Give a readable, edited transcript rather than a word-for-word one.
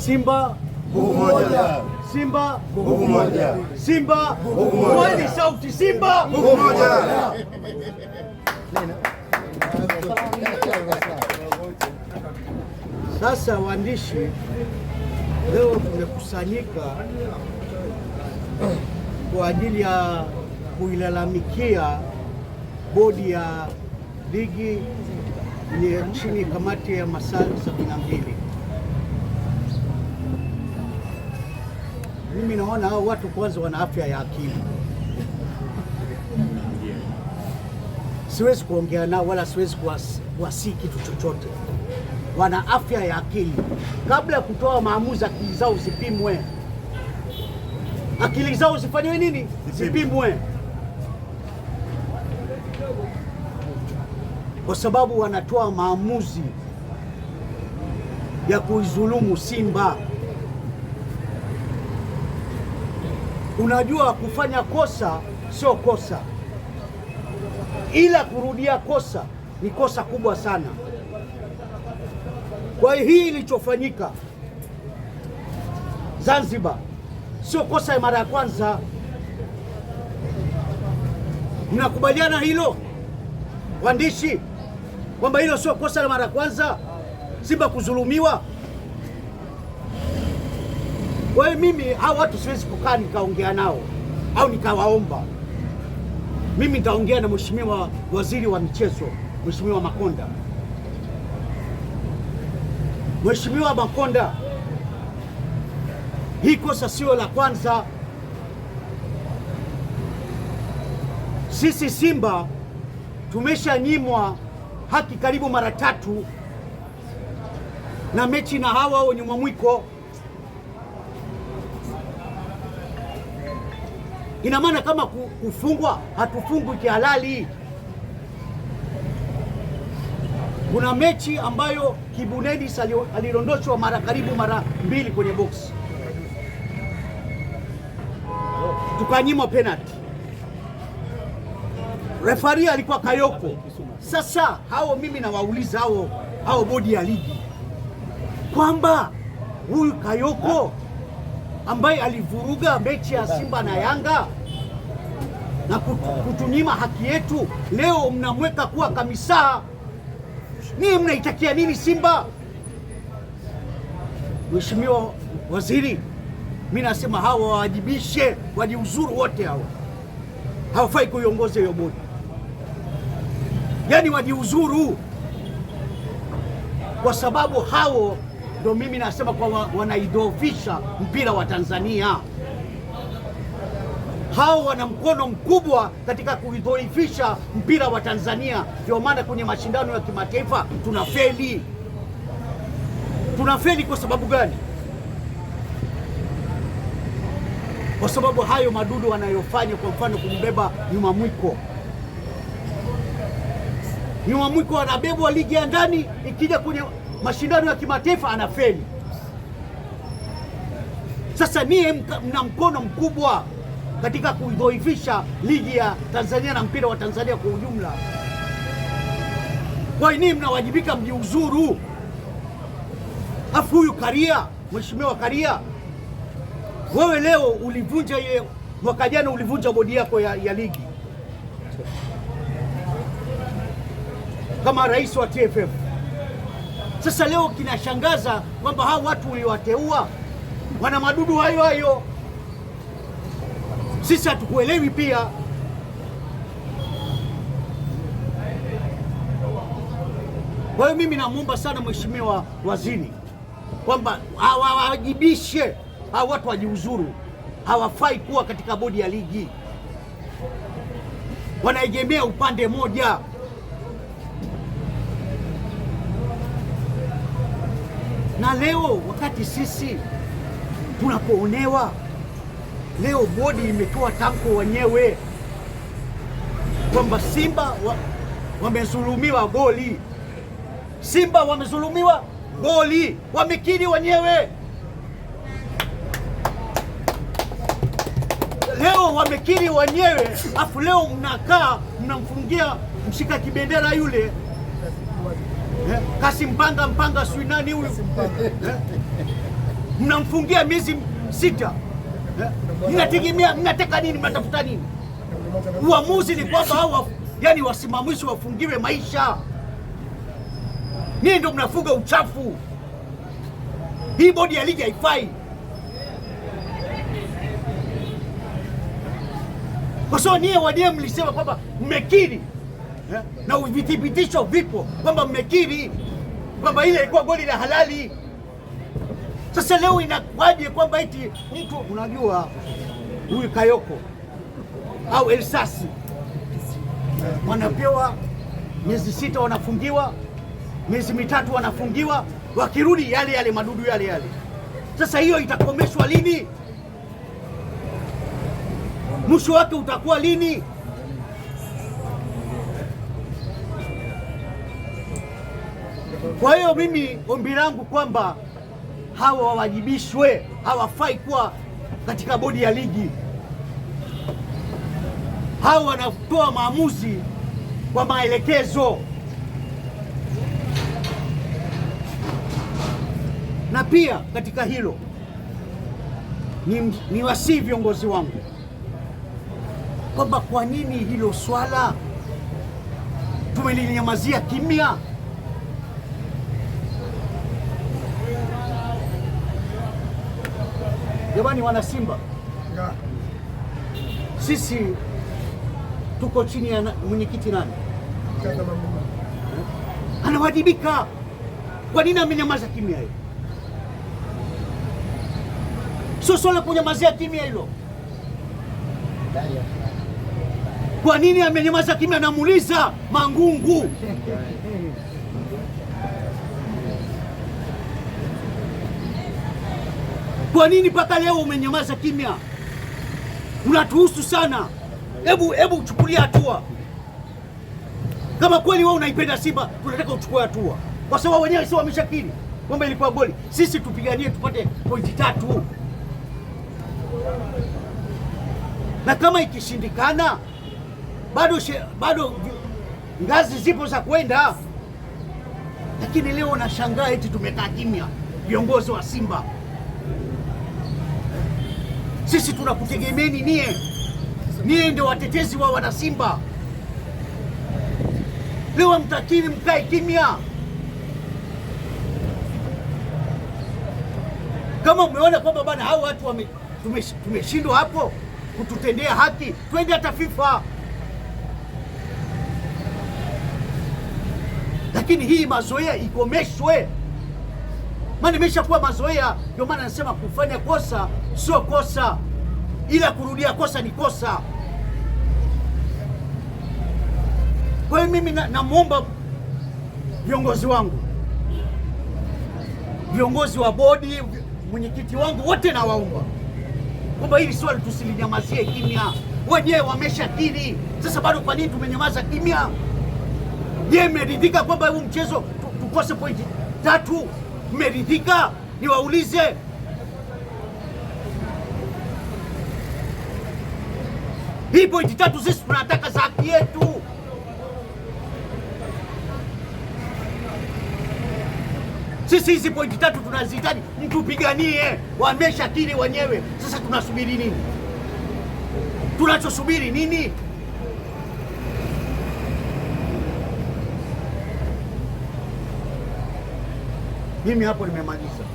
Simba nguvu moja. Simba nguvu moja. Simba nguvu moja. Ni sauti Simba nguvu moja. Sasa waandishi, leo tumekusanyika kwa ajili ya kuilalamikia bodi ya ligi chini kamati ya masaa 72. Mimi naona hao watu kwanza wana afya ya akili. Siwezi kuongea nao wala siwezi kuwasii kitu chochote. Wana afya ya akili. Kabla ya kutoa maamuzi, akili zao zipimwe. Akili zao zifanywe nini? Zipimwe, kwa sababu wanatoa maamuzi ya kuizulumu Simba. Unajua, kufanya kosa sio kosa, ila kurudia kosa ni kosa kubwa sana. Kwa hiyo hii ilichofanyika Zanzibar sio kosa ya mara ya kwanza. Mnakubaliana hilo waandishi, kwamba hilo sio kosa la mara ya kwanza Simba kudhulumiwa? Kwa hiyo mimi hao watu siwezi kukaa nikaongea nao au nikawaomba. Mimi nitaongea na Mheshimiwa Waziri wa Michezo, Mheshimiwa Makonda. Mheshimiwa Makonda, hii kosa sio la kwanza. Sisi Simba tumeshanyimwa haki karibu mara 3 na mechi na hawa wenye mwamwiko. Ina maana kama kufungwa, hatufungwi kihalali. Kuna mechi ambayo Kibu Denis alidondoshwa karibu mara 2 kwenye box, tukanyimwa penalty. Refari alikuwa Kayoko. Sasa hao, mimi nawauliza hao bodi ya ligi kwamba huyu Kayoko ambaye alivuruga mechi ya Simba na Yanga na kutunyima haki yetu, leo mnamweka kuwa kamisa. Ni mnaitakia nini Simba? Mheshimiwa Waziri, mimi nasema hawa wawajibishe, wajiuzuru wote hao. Hawafai kuiongoza hiyo bodi, yaani wajiuzuru, kwa sababu hao ndio mimi nasema kwa wanaidhoofisha mpira wa Tanzania. Hao wana mkono mkubwa katika kuidhoofisha mpira wa Tanzania. Ndio maana kwenye mashindano ya kimataifa tunafeli. Tunafeli kwa sababu gani? Kwa sababu hayo madudu wanayofanya, kwa mfano kumbeba Nyuma Mwiko. Nyuma Mwiko anabebwa ligi ya ndani, ikija kwenye mashindano ya kimataifa anafeli. Sasa niye mna mkono mkubwa katika kuidhoofisha ligi ya Tanzania na mpira wa Tanzania kwa ujumla. Kwa nini mnawajibika, mjiuzuru? Afu huyu Karia, Mheshimiwa Karia, wewe leo ulivunja mwaka jana ulivunja bodi yako ya ligi kama rais wa TFF. Sasa leo kinashangaza kwamba hao watu uliwateua wana madudu hayo. Sisi hatukuelewi pia. Kwa hiyo mimi namuomba sana Mheshimiwa Waziri kwamba hawawajibishe hao watu, wajiuzuru. Hawafai kuwa katika bodi ya ligi, wanaegemea upande moja. Na leo wakati sisi tunapoonewa, leo bodi imetoa tamko wenyewe kwamba Simba wamezulumiwa goli. Simba wamezulumiwa goli, wamekiri wenyewe. Leo wamekiri wenyewe, afu leo mnakaa mnamfungia mshika kibendera yule Kasim Mpanga sui nani huyu mnamfungia miezi 6. Mnategemea, mnataka nini? Mnatafuta nini? Uamuzi ni kwamba hao yani wasimamizi wafungiwe maisha. Ninyi ndio mnafunga uchafu. Hii bodi ya ligi haifai, kwa sababu nyie wenyewe mlisema kwamba mmekiri na vithibitisho vipo kwamba mmekiri kwamba ile ilikuwa goli la halali. Sasa leo inakuwaje kwamba eti mtu, unajua huyu Kayoko au Elsasi wanapewa miezi 6, wanafungiwa miezi 3, wanafungiwa, wakirudi yale yale madudu yale yale. Sasa hiyo itakomeshwa lini? Mwisho wake utakuwa lini? Kwa hiyo mimi ombi langu kwamba hawa wawajibishwe, hawafai kuwa katika bodi ya ligi. Hawa wanatoa maamuzi kwa maelekezo. Na pia katika hilo ni wasii viongozi wangu kwamba kwa nini hilo swala tumelinyamazia kimya? Jamani, wana Simba, sisi tuko chini ya mwenyekiti nani? Anawajibika. Kwa nini amenyamaza kimya hiyo? Sio swala kunyamazia kimya hilo. Kwa nini amenyamaza kimya? Namuuliza Mangungu. Kwa nini mpaka leo umenyamaza kimya? Unatuhusu sana. Hebu chukulia hatua. Kama kweli wewe unaipenda Simba, tunataka uchukue hatua, kwa sababu wenyewe sio wameshakiri kwamba ilikuwa goli. Sisi tupiganie tupate pointi 3, na kama ikishindikana bado ngazi zipo za kwenda. Lakini leo nashangaa eti tumekaa kimya, viongozi wa Simba. Sisi tunakutegemeeni niye ndio watetezi wa wana Simba. Leo mtakiri mkae kimya. Kama umeona kwamba bana hao watu tumeshindwa hapo kututendea haki, twende hata FIFA. Lakini hii mazoea ikomeshwe, maana imeshakuwa mazoea. Ndio maana nasema kufanya kosa sio kosa, ila kurudia kosa ni kosa. Kwa hiyo mimi namwomba viongozi wangu, viongozi wa bodi, mwenyekiti wangu, wote nawaomba kwamba hili swali tusilinyamazie kimya. Wenyewe wameshakiri, sasa bado kwa nini tumenyamaza kimya? Je, mmeridhika kwamba huu mchezo tukose pointi 3? Mmeridhika? Niwaulize. Hii pointi 3 sisi tunataka za haki yetu. Sisi hizi pointi 3 tunazihitaji, mtupiganie. Wameshakiri wenyewe, sasa tunasubiri nini? Tunachosubiri nini? Mimi hapo nimemaliza.